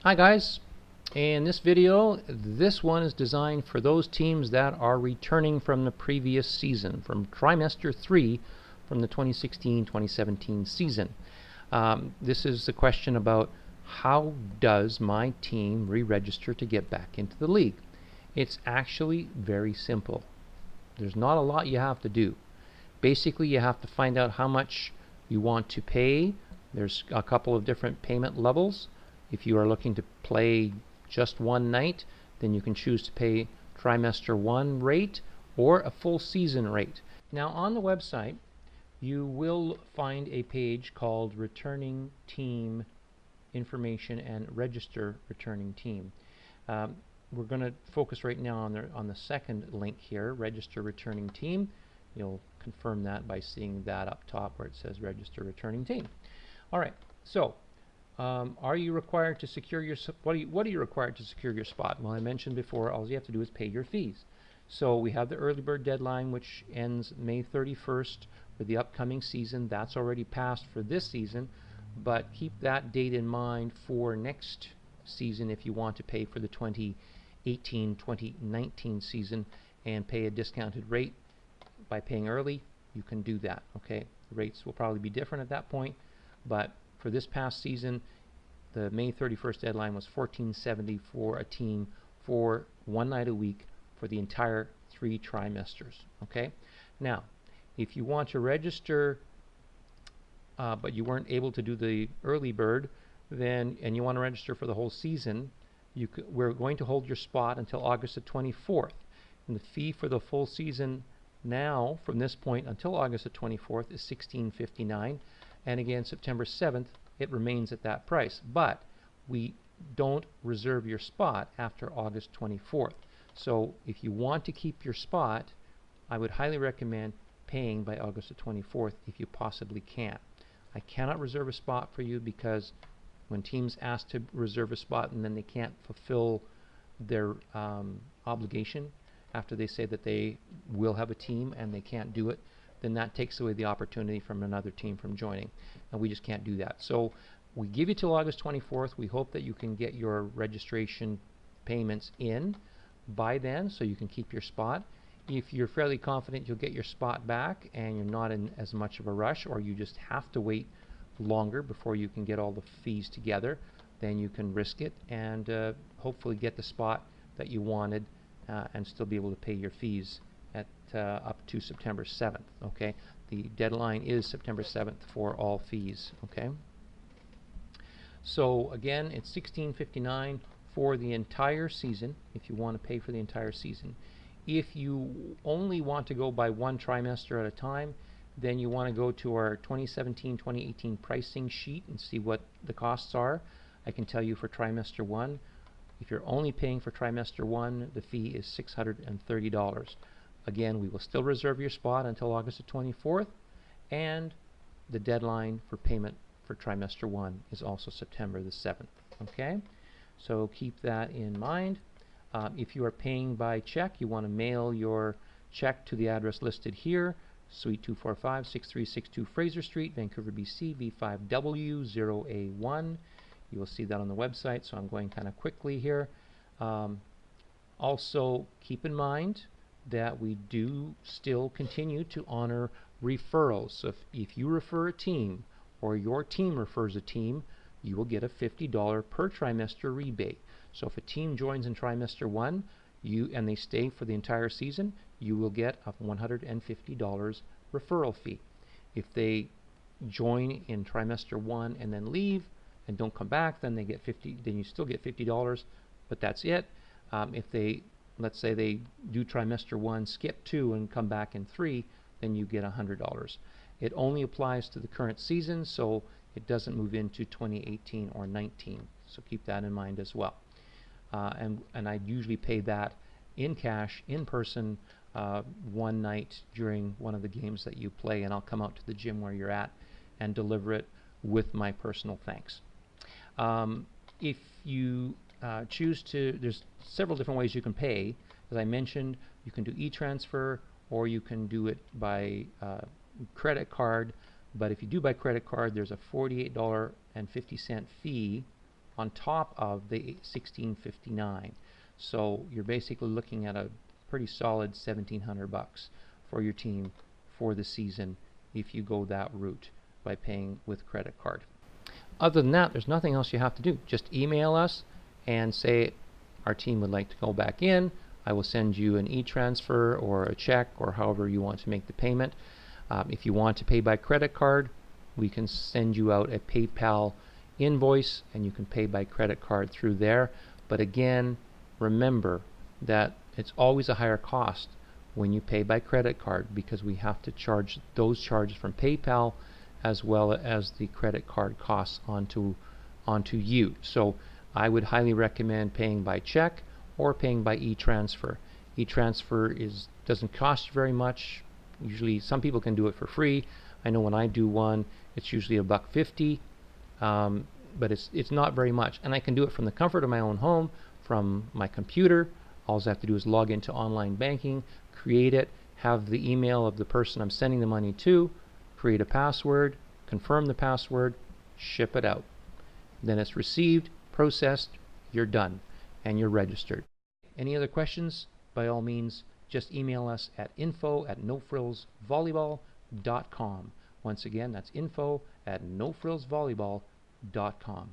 Hi guys, in this video, this one is designed for those teams that are returning from the previous season, from trimester 3 from the 2016-2017 season. This is the question about how does my team re-register to get back into the league. It's actually very simple. There's not a lot you have to do. Basically, you have to find out how much you want to pay. There's a couple of different payment levels. If you are looking to play just one night, then you can choose to pay trimester 1 rate or a full season rate. Now on the website you will find a page called Returning Team Information and Register Returning Team. We're going to focus right now on the second link here, Register Returning Team. You'll confirm that by seeing that up top where it says Register Returning Team. Alright, so are you required to secure your what are you required to secure your spot? Well, I mentioned before, all you have to do is pay your fees. So we have the early bird deadline, which ends May 31st for the upcoming season. That's already passed for this season, but keep that date in mind for next season if you want to pay for the 2018-2019 season and pay a discounted rate. By paying early, you can do that. Okay, the rates will probably be different at that point, but for this past season, the May 31st deadline was $14.70 for a team for one night a week for the entire 3 trimesters. Okay, now if you want to register but you weren't able to do the early bird, then and you want to register for the whole season, we're going to hold your spot until August the 24th, and the fee for the full season now from this point until August the 24th is $16.59. And again, September 7th, it remains at that price. But we don't reserve your spot after August 24th. So if you want to keep your spot, I would highly recommend paying by August the 24th if you possibly can. I cannot reserve a spot for you because when teams ask to reserve a spot and then they can't fulfill their obligation after they say that they will have a team and they can't do it, then that takes away the opportunity from another team from joining, and we just can't do that. So we give you till August 24th. We hope that you can get your registration payments in by then so you can keep your spot. If you're fairly confident you'll get your spot back and you're not in as much of a rush, or you just have to wait longer before you can get all the fees together, then you can risk it and hopefully get the spot that you wanted and still be able to pay your fees at up to September 7th. Okay, the deadline is September 7th for all fees. Okay, so again, it's $16.59 for the entire season if you want to pay for the entire season. If you only want to go by one trimester at a time, then you want to go to our 2017-2018 pricing sheet and see what the costs are. I can tell you for trimester 1, if you're only paying for trimester 1, the fee is $630. Again, we will still reserve your spot until August the 24th, and the deadline for payment for trimester 1 is also September the 7th. Okay, so keep that in mind. If you are paying by check, you want to mail your check to the address listed here, Suite 245, 6362 Fraser Street, Vancouver, BC, V5W0A1. You will see that on the website, so I'm going kind of quickly here. Also, keep in mind that we do still continue to honor referrals. So if you refer a team or your team refers a team, you will get a $50 per trimester rebate. So if a team joins in trimester 1 and they stay for the entire season, you will get a $150 referral fee. If they join in trimester 1 and then leave and don't come back, then they get then you still get $50, but that's it. If they, let's say they do trimester 1, skip 2 and come back in 3, then you get $100. It only applies to the current season, so it doesn't move into 2018 or 19. So keep that in mind as well. And I usually pay that in cash, in person, one night during one of the games that you play, and I'll come out to the gym where you're at and deliver it with my personal thanks. If you choose to, there's several different ways you can pay. As I mentioned, you can do e-transfer or you can do it by credit card, but if you do by credit card, there's a $48.50 fee on top of the $1,659. So you're basically looking at a pretty solid $1,700 for your team for the season if you go that route by paying with credit card. Other than that, there's nothing else you have to do. Just email us and say our team would like to go back in. I will send you an e-transfer or a check or however you want to make the payment. If you want to pay by credit card, we can send you out a PayPal invoice and you can pay by credit card through there. But again, remember that it's always a higher cost when you pay by credit card because we have to charge those charges from PayPal as well as the credit card costs onto you. So I would highly recommend paying by check or paying by e-transfer. E-transfer doesn't cost you very much. Usually some people can do it for free. I know when I do one, it's usually $1.50, but it's not very much. And I can do it from the comfort of my own home, from my computer. All I have to do is log into online banking, create it, have the email of the person I'm sending the money to, create a password, confirm the password, ship it out. Then it's received, processed, you're done, and you're registered. Any other questions? By all means, just email us at info@nofrillsvolleyball.com. Once again, that's info@nofrillsvolleyball.com.